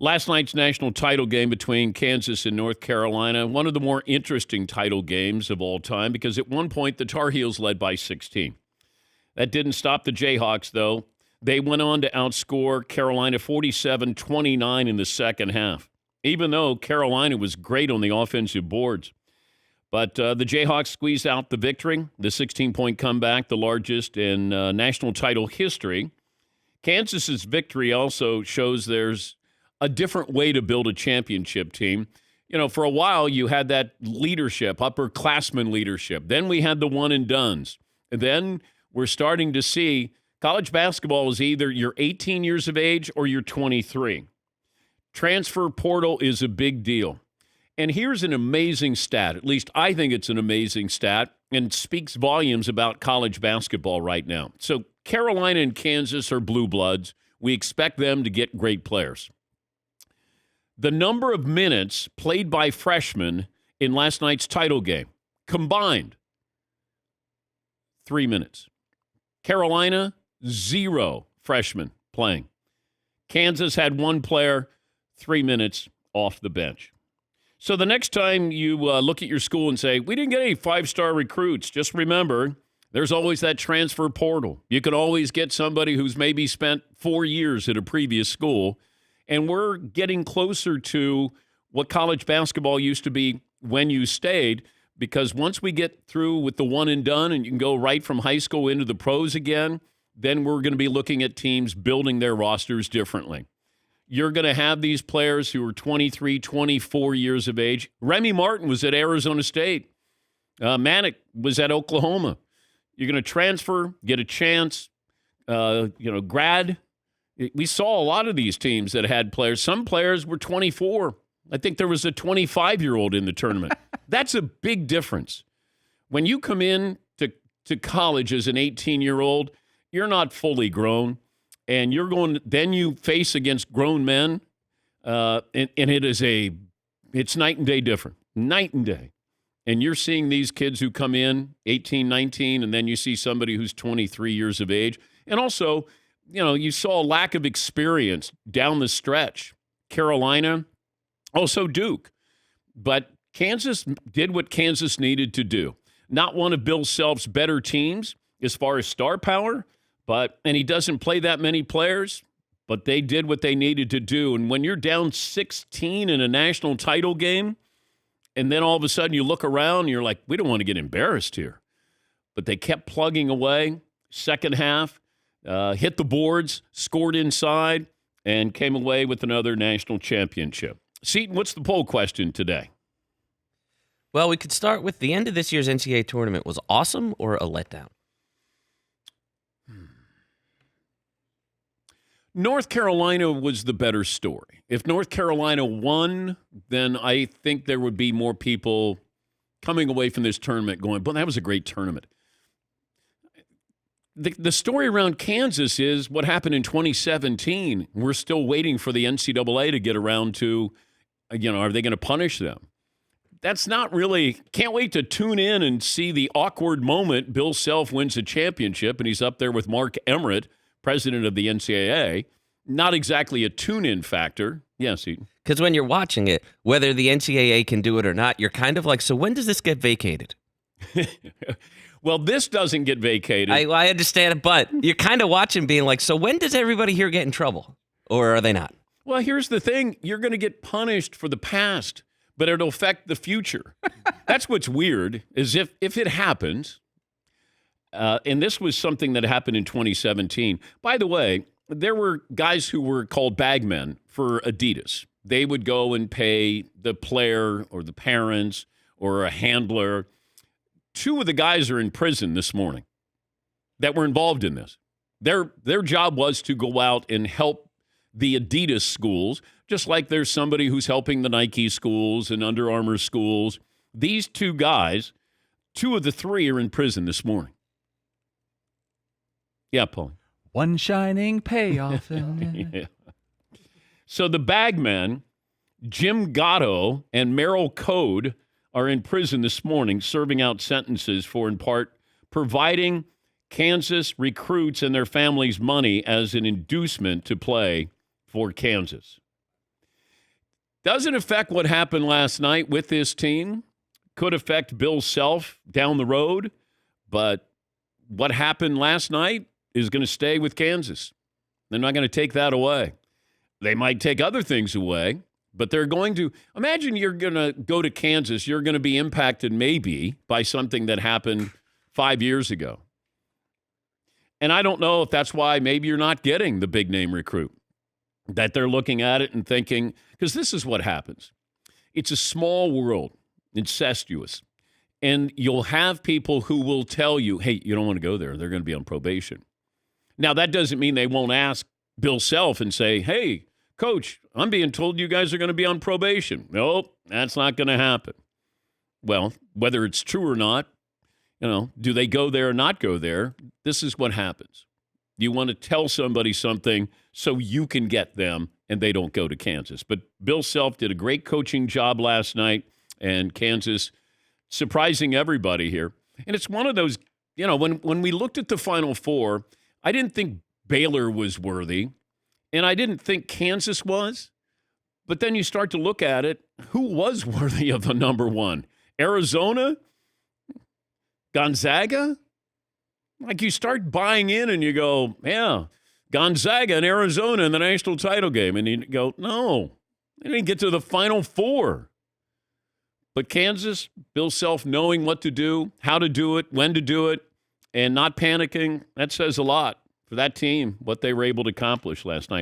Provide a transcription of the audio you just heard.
Last night's national title game between Kansas and North Carolina, one of the more interesting title games of all time because at one point the Tar Heels led by 16. That didn't stop the Jayhawks, though. They went on to outscore Carolina 47-29 in the second half, even though Carolina was great on the offensive boards. But the Jayhawks squeezed out the victory, the 16-point comeback, the largest in national title history. Kansas's victory also shows there's a different way to build a championship team. You know, for a while you had that leadership, upperclassmen leadership. Then we had the one and dones. And then we're starting to see college basketball is either you're 18 years of age or you're 23. Transfer portal is a big deal. And here's an amazing stat. At least I think it's an amazing stat and speaks volumes about college basketball right now. So Carolina and Kansas are blue bloods. We expect them to get great players. The number of minutes played by freshmen in last night's title game, combined, 3 minutes. Carolina, 0 freshmen playing. Kansas had 1 player, 3 minutes off the bench. So the next time you look at your school and say, we didn't get any 5-star recruits, just remember, there's always that transfer portal. You can always get somebody who's maybe spent 4 years at a previous school. And we're getting closer to what college basketball used to be when you stayed, because once we get through with the one and done and you can go right from high school into the pros again, then we're going to be looking at teams building their rosters differently. You're going to have these players who are 23, 24 years of age. Remy Martin was at Arizona State. Manick was at Oklahoma. You're going to transfer, get a chance, grad. We saw a lot of these teams that had players. Some players were 24. I think there was a 25-year-old in the tournament. That's a big difference. When you come in to college as an 18-year-old, you're not fully grown, and then you face against grown men, and it's night and day different. Night and day. And you're seeing these kids who come in 18, 19, and then you see somebody who's 23 years of age. And also, you saw a lack of experience down the stretch. Carolina, also Duke. But Kansas did what Kansas needed to do. Not one of Bill Self's better teams as far as star power, and he doesn't play that many players, but they did what they needed to do. And when you're down 16 in a national title game, and then all of a sudden you look around and you're like, we don't want to get embarrassed here. But they kept plugging away. Second half, hit the boards, scored inside, and came away with another national championship. Seton, what's the poll question today? Well, we could start with the end of this year's NCAA tournament was awesome or a letdown? North Carolina was the better story. If North Carolina won, then I think there would be more people coming away from this tournament going, well, that was a great tournament. The story around Kansas is what happened in 2017. We're still waiting for the NCAA to get around to, are they going to punish them? That's not really, can't wait to tune in and see the awkward moment Bill Self wins a championship and he's up there with Mark Emmert, president of the NCAA. Not exactly a tune-in factor. Yes, Eaton. Because when you're watching it, whether the NCAA can do it or not, you're kind of like, so when does this get vacated? Well, this doesn't get vacated. I understand it, but you're kind of watching being like, so when does everybody here get in trouble? Or are they not? Well, here's the thing. You're going to get punished for the past, but it'll affect the future. That's what's weird, is if it happens, and this was something that happened in 2017. By the way, there were guys who were called bagmen for Adidas. They would go and pay the player or the parents or a handler. 2 of the guys are in prison this morning that were involved in this. Their job was to go out and help the Adidas schools, just like there's somebody who's helping the Nike schools and Under Armour schools. These 2 guys, 2 of the 3 are in prison this morning. Yeah, Paul. One shining payoff. Yeah. So the bagmen, Jim Gatto and Merrill Code, are in prison this morning serving out sentences for, in part, providing Kansas recruits and their families money as an inducement to play for Kansas. Doesn't affect what happened last night with this team. Could affect Bill Self down the road. But what happened last night is going to stay with Kansas. They're not going to take that away. They might take other things away, but they're going to. Imagine you're going to go to Kansas. You're going to be impacted maybe by something that happened 5 years ago. And I don't know if that's why maybe you're not getting the big name recruit, that they're looking at it and thinking, because this is what happens. It's a small world, incestuous. And you'll have people who will tell you, hey, you don't want to go there. They're going to be on probation. Now, that doesn't mean they won't ask Bill Self and say, hey, Coach, I'm being told you guys are going to be on probation. Nope, that's not going to happen. Well, whether it's true or not, do they go there or not go there? This is what happens. You want to tell somebody something so you can get them and they don't go to Kansas. But Bill Self did a great coaching job last night, and Kansas surprising everybody here. And it's one of those, when we looked at the Final Four, I didn't think Baylor was worthy, and I didn't think Kansas was. But then you start to look at it, who was worthy of the number one? Arizona? Gonzaga? Like, you start buying in and you go, yeah, Gonzaga and Arizona in the national title game. And you go, no, they didn't get to the Final Four. But Kansas, Bill Self knowing what to do, how to do it, when to do it, and not panicking, that says a lot for that team, what they were able to accomplish last night.